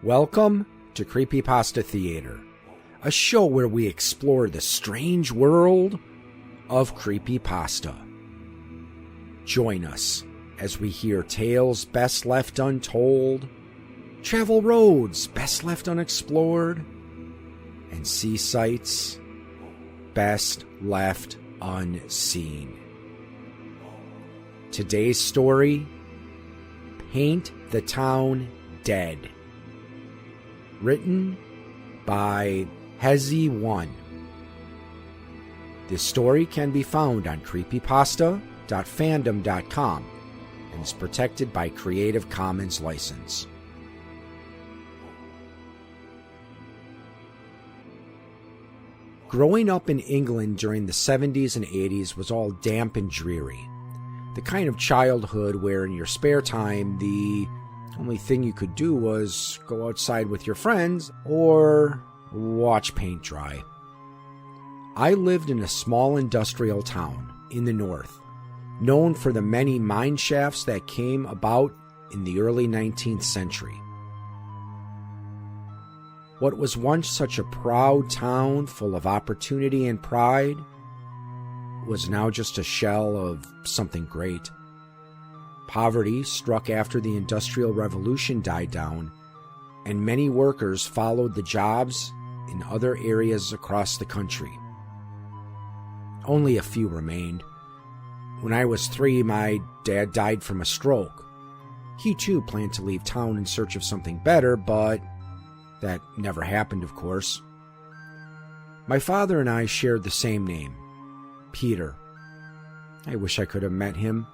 Welcome to Creepypasta Theater, a show where we explore the strange world of creepypasta. Join us as we hear tales best left untold, travel roads best left unexplored, and see sights best left unseen. Today's story, Paint the Town Dead. Written by Hezi1. This story can be found on creepypasta.fandom.com and is protected by Creative Commons license. Growing up in England during the 70s and 80s was all damp and dreary. The kind of childhood where in your spare time the only thing you could do was go outside with your friends or watch paint dry. I lived in a small industrial town in the north, known for the many mine shafts that came about in the early 19th century. What was once such a proud town full of opportunity and pride was now just a shell of something great. Poverty struck after the Industrial Revolution died down, and many workers followed the jobs in other areas across the country. Only a few remained. When I was 3, my dad died from a stroke. He too planned to leave town in search of something better, but that never happened, of course. My father and I shared the same name, Peter. I wish I could have met him.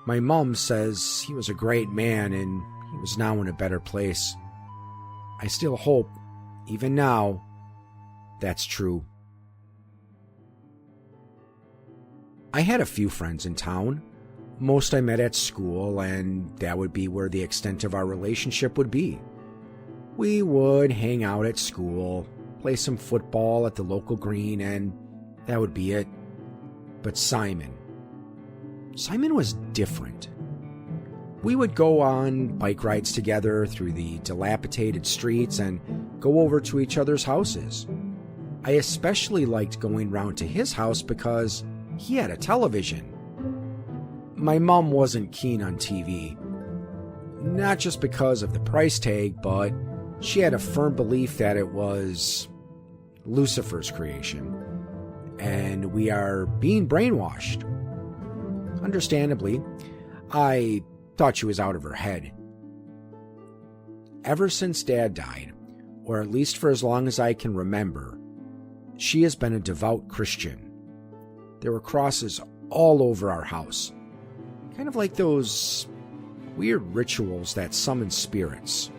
My mom says he was a great man and he was now in a better place. I still hope, even now, that's true. I had a few friends in town. Most I met at school, and that would be where the extent of our relationship would be. We would hang out at school, play some football at the local green, and that would be it. But Simon was different. We would go on bike rides together through the dilapidated streets and go over to each other's houses. I especially liked going round to his house because he had a television. My mom wasn't keen on TV. Not just because of the price tag, but she had a firm belief that it was Lucifer's creation, and we are being brainwashed. Understandably, I thought she was out of her head. Ever since Dad died, or at least for as long as I can remember, she has been a devout Christian. There were crosses all over our house, kind of like those weird rituals that summon spirits.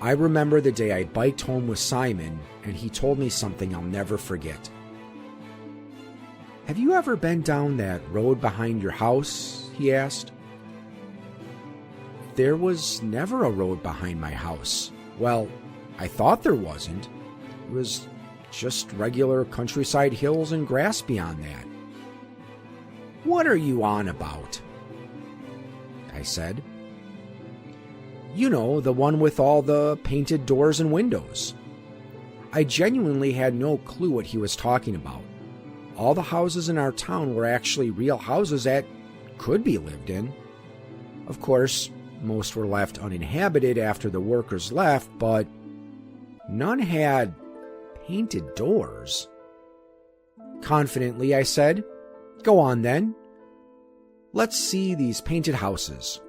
I remember the day I biked home with Simon and he told me something I'll never forget. "Have you ever been down that road behind your house?" he asked. There was never a road behind my house. Well, I thought there wasn't. It was just regular countryside hills and grass beyond that. "What are you on about?" I said. "You know, the one with all the painted doors and windows." I genuinely had no clue what he was talking about. All the houses in our town were actually real houses that could be lived in. Of course, most were left uninhabited after the workers left, but none had painted doors. Confidently, I said, "Go on then. Let's see these painted houses."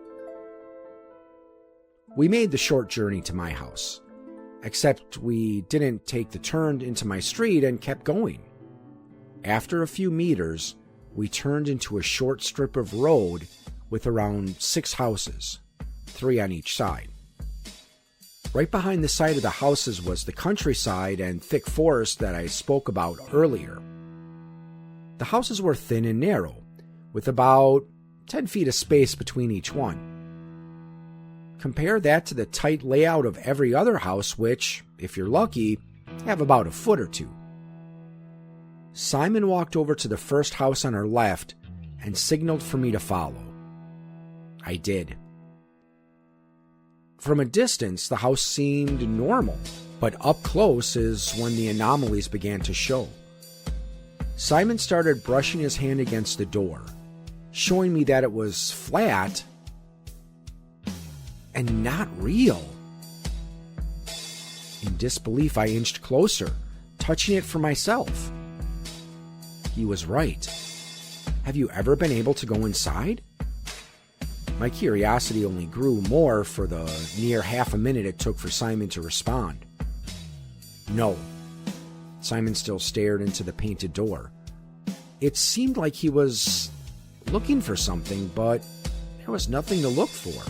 We made the short journey to my house, except we didn't take the turn into my street and kept going. After a few meters, we turned into a short strip of road with around 6 houses, 3 on each side. Right behind the side of the houses was the countryside and thick forest that I spoke about earlier. The houses were thin and narrow, with about 10 feet of space between each one. Compare that to the tight layout of every other house, which, if you're lucky, have about a foot or 2. Simon walked over to the first house on our left and signaled for me to follow. I did. From a distance, the house seemed normal, but up close is when the anomalies began to show. Simon started brushing his hand against the door, showing me that it was flat and not real. In disbelief, I inched closer, touching it for myself. He was right. Have you ever been able to go inside? My curiosity only grew more for the near half a minute it took for Simon to respond. No. Simon still stared into the painted door. It seemed like he was looking for something, but there was nothing to look for.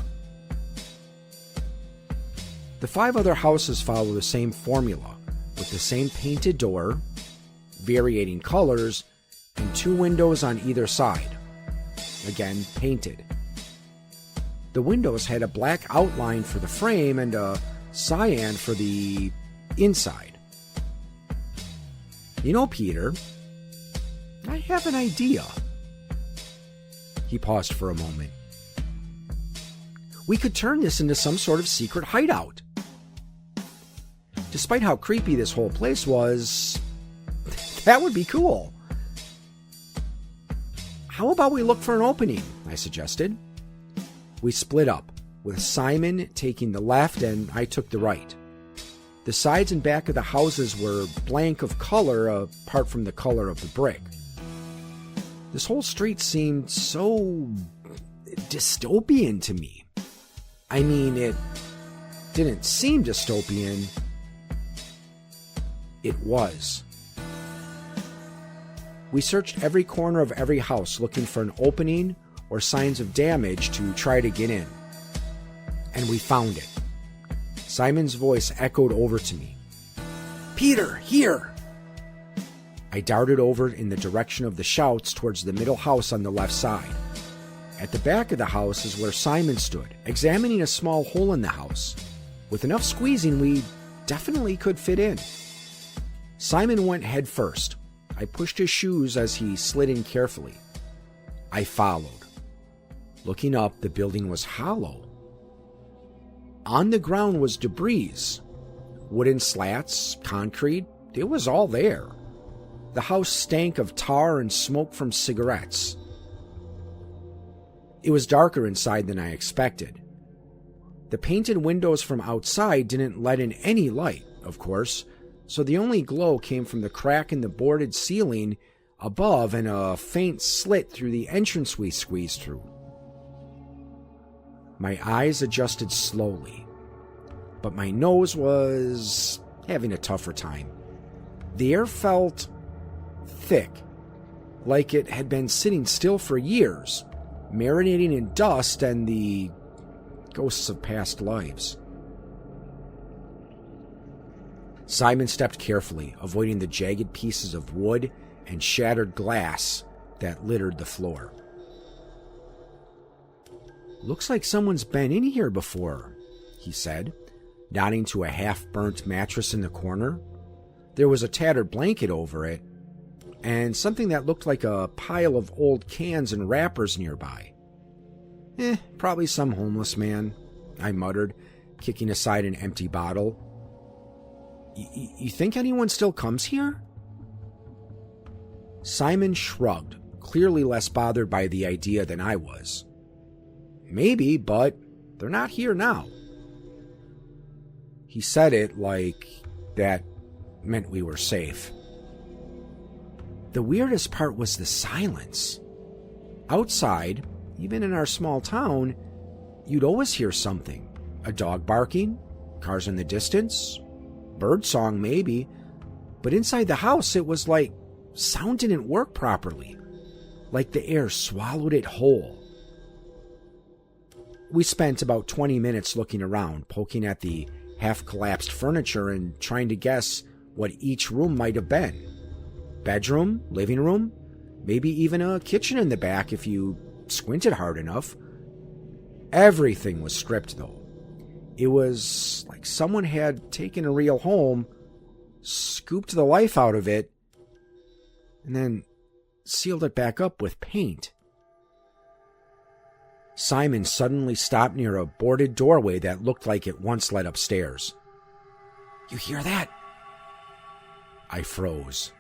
The 5 other houses follow the same formula, with the same painted door, varying colors, and 2 windows on either side. Again, painted. The windows had a black outline for the frame and a cyan for the inside. You know, Peter, I have an idea. He paused for a moment. We could turn this into some sort of secret hideout. Despite how creepy this whole place was, that would be cool. How about we look for an opening? I suggested. We split up, with Simon taking the left and I took the right. The sides and back of the houses were blank of color apart from the color of the brick. This whole street seemed so dystopian to me. I mean, it didn't seem dystopian. It was. We searched every corner of every house looking for an opening or signs of damage to try to get in. And we found it. Simon's voice echoed over to me. Peter, here! I darted over in the direction of the shouts towards the middle house on the left side. At the back of the house is where Simon stood, examining a small hole in the house. With enough squeezing, we definitely could fit in. Simon went head first. I pushed his shoes as he slid in carefully. I followed. Looking up, the building was hollow. On the ground was debris. Wooden slats, concrete, it was all there. The house stank of tar and smoke from cigarettes. It was darker inside than I expected. The painted windows from outside didn't let in any light, of course, so the only glow came from the crack in the boarded ceiling above and a faint slit through the entrance we squeezed through. My eyes adjusted slowly, but my nose was having a tougher time. The air felt thick, like it had been sitting still for years, marinating in dust and the ghosts of past lives. Simon stepped carefully, avoiding the jagged pieces of wood and shattered glass that littered the floor. Looks like someone's been in here before, he said, nodding to a half-burnt mattress in the corner. There was a tattered blanket over it, and something that looked like a pile of old cans and wrappers nearby. Probably some homeless man, I muttered, kicking aside an empty bottle. You think anyone still comes here? Simon shrugged, clearly less bothered by the idea than I was. Maybe, but they're not here now. He said it like that meant we were safe. The weirdest part was the silence. Outside, even in our small town, you'd always hear something. A dog barking, cars in the distance, bird song maybe, but inside the house it was like sound didn't work properly, like the air swallowed it whole. We spent about 20 minutes looking around, poking at the half-collapsed furniture and trying to guess what each room might have been. Bedroom, living room, maybe even a kitchen in the back if you squinted hard enough. Everything was stripped, though. It was like someone had taken a real home, scooped the life out of it, and then sealed it back up with paint. Simon suddenly stopped near a boarded doorway that looked like it once led upstairs. "You hear that?" I froze.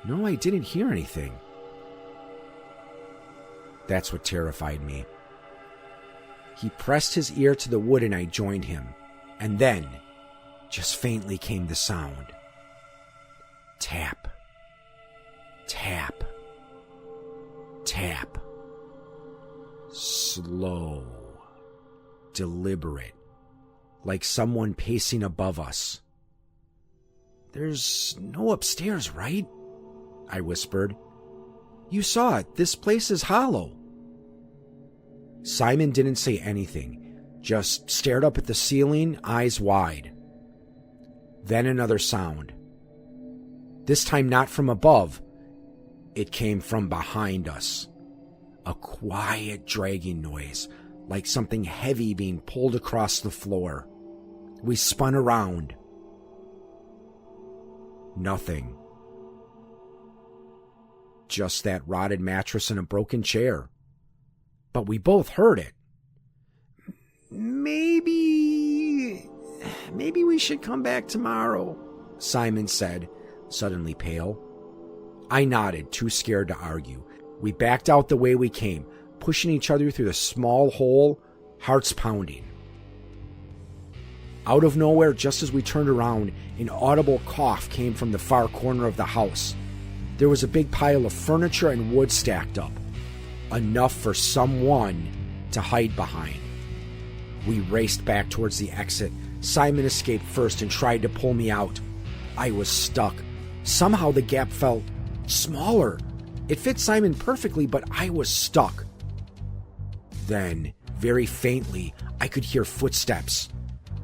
No, I didn't hear anything. That's what terrified me. He pressed his ear to the wood and I joined him. And then, just faintly came the sound. Tap. Tap. Tap. Slow. Deliberate. Like someone pacing above us. "There's no upstairs, right?" I whispered. "You saw it. This place is hollow." Simon didn't say anything, just stared up at the ceiling, eyes wide. Then another sound. This time not from above. It came from behind us. A quiet dragging noise, like something heavy being pulled across the floor. We spun around. Nothing. Just that rotted mattress and a broken chair. But we both heard it. Maybe we should come back tomorrow," Simon said, suddenly pale. I nodded, too scared to argue. We backed out the way we came, pushing each other through the small hole, hearts pounding. Out of nowhere, just as we turned around, an audible cough came from the far corner of the house. There was a big pile of furniture and wood stacked up. Enough for someone to hide behind. We raced back towards the exit. Simon escaped first and tried to pull me out. I was stuck. Somehow the gap felt smaller. It fit Simon perfectly, but I was stuck. Then, very faintly, I could hear footsteps.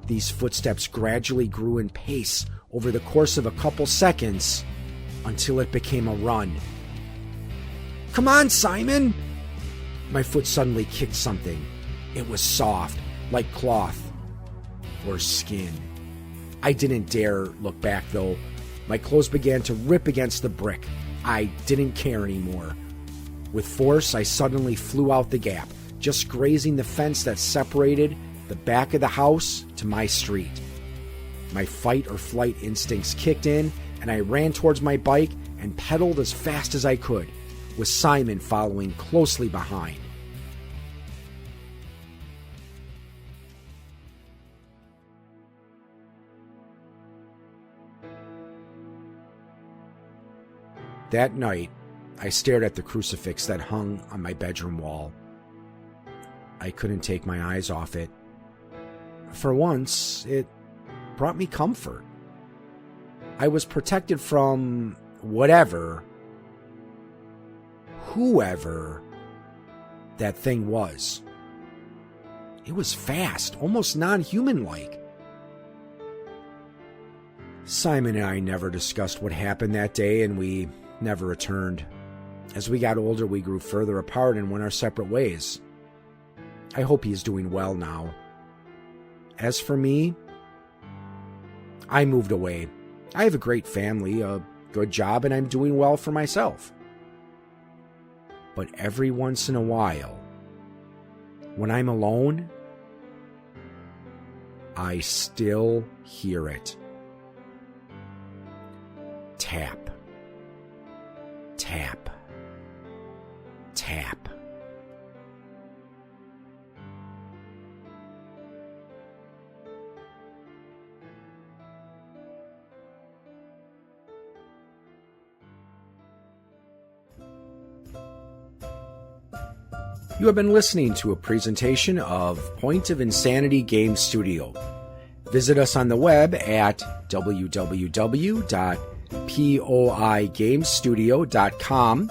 These footsteps gradually grew in pace over the course of a couple seconds until it became a run. "Come on, Simon!" My foot suddenly kicked something. It was soft, like cloth or skin. I didn't dare look back, though. My clothes began to rip against the brick. I didn't care anymore. With force, I suddenly flew out the gap, just grazing the fence that separated the back of the house to my street. My fight or flight instincts kicked in, and I ran towards my bike and pedaled as fast as I could, with Simon following closely behind. That night, I stared at the crucifix that hung on my bedroom wall. I couldn't take my eyes off it. For once, it brought me comfort. I was protected from whoever that thing was. It was fast, almost non-human-like. Simon and I never discussed what happened that day, and we never returned. As we got older, we grew further apart and went our separate ways. I hope he is doing well now. As for me, I moved away. I have a great family, a good job, and I'm doing well for myself. But every once in a while, when I'm alone, I still hear it. Tap. Tap. Tap. You have been listening to a presentation of Point of Insanity Game Studio. Visit us on the web at www.poigamestudio.com.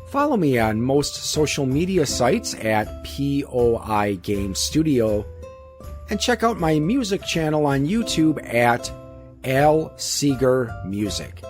Follow me on most social media sites at POI Game Studio. And check out my music channel on YouTube at Al Seeger Music.